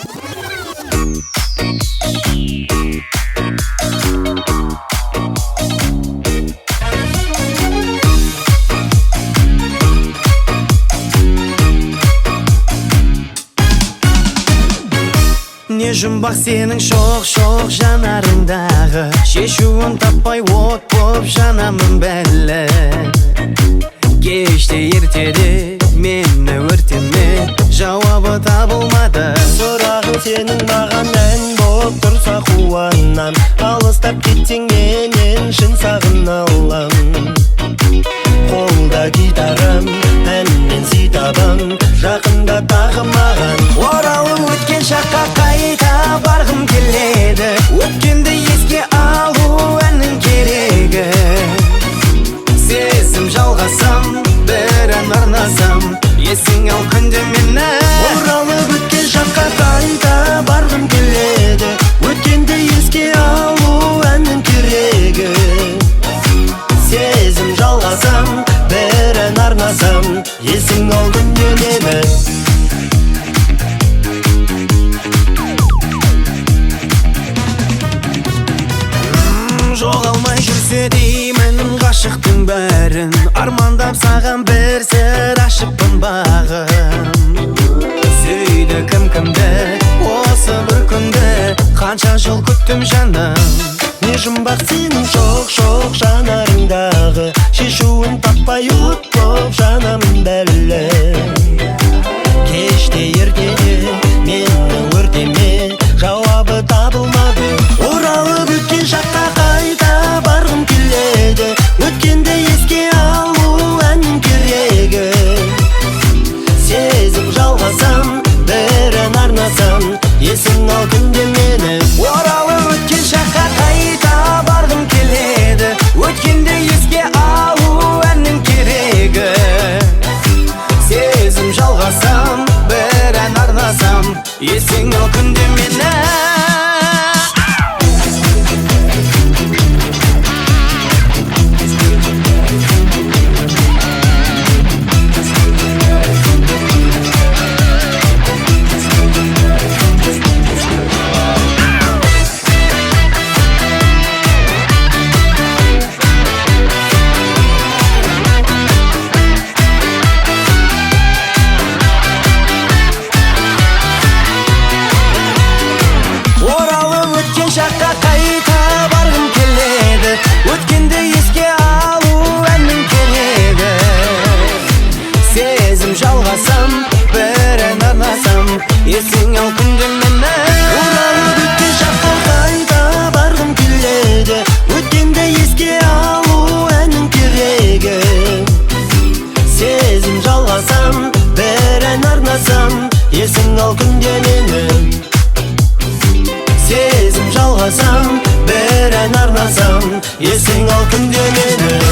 Не жұмбақ сенің шоқ-шоқ жанарындағы, шешуін таппай от боп жанамын бәлі. Кеште ертеде мені өртеме, жауабы табылмады. Сұрағым сенің маған ән боп тұрса қуанам, алыстап кетсең менен шын сағыналам. Қолда гитарам, әнмен сый табам, жақында тағы маған. Оралып өткен шаққа қайта барғым келеді, өткенді еске алу әннің керегі. Сезім жалғасам, бір ән арнасам, есің ал күнде мені. Оралып өткен шаққа қайта барғым келеді, өткенді еске алу әннің керегі. Сезім жалғасам, бір ән арнасам, есің ал күнде мені. Жоғалмай жүрсе деймін ғашықтың бәрін, армандап саған бір сыр ашыппын бағым. Сүйді кім-кімді осы бір күнді, қанша жыл күттім жаным. Не жұмбақ сенің шоқ-шоқ жанарыңдағы, шешуін таппай от боп жанамын бәлі. Кеште ертеде мені өртеме, жауабы табылмады. Оралып өткен шаққа қайта барғым келеді, өткенді еске алу әннің керегі. Сезім жалғасам, бір ән арнасам, есің ал күнде мені. Оралып өткен шаққа қайта барғым келеді, өткенді еске алу әннің керегі. Сезім жалғасам, бір ән арнасам, есің ал күнде мені. Шаққа қайта барғым келеді, өткенді еске алу әннің керегі. Сезім жалғасам, бір ән арнасам, есің ал күнде мені. Оралып өткен шаққа қайта барғым келеді, өткенді еске алу әннің керегі. Сезім жалғасам, бір ән арнасам, есің ал күнде мені. Сезім жалғасам, бір ән арнасам, есің ал күнде мені.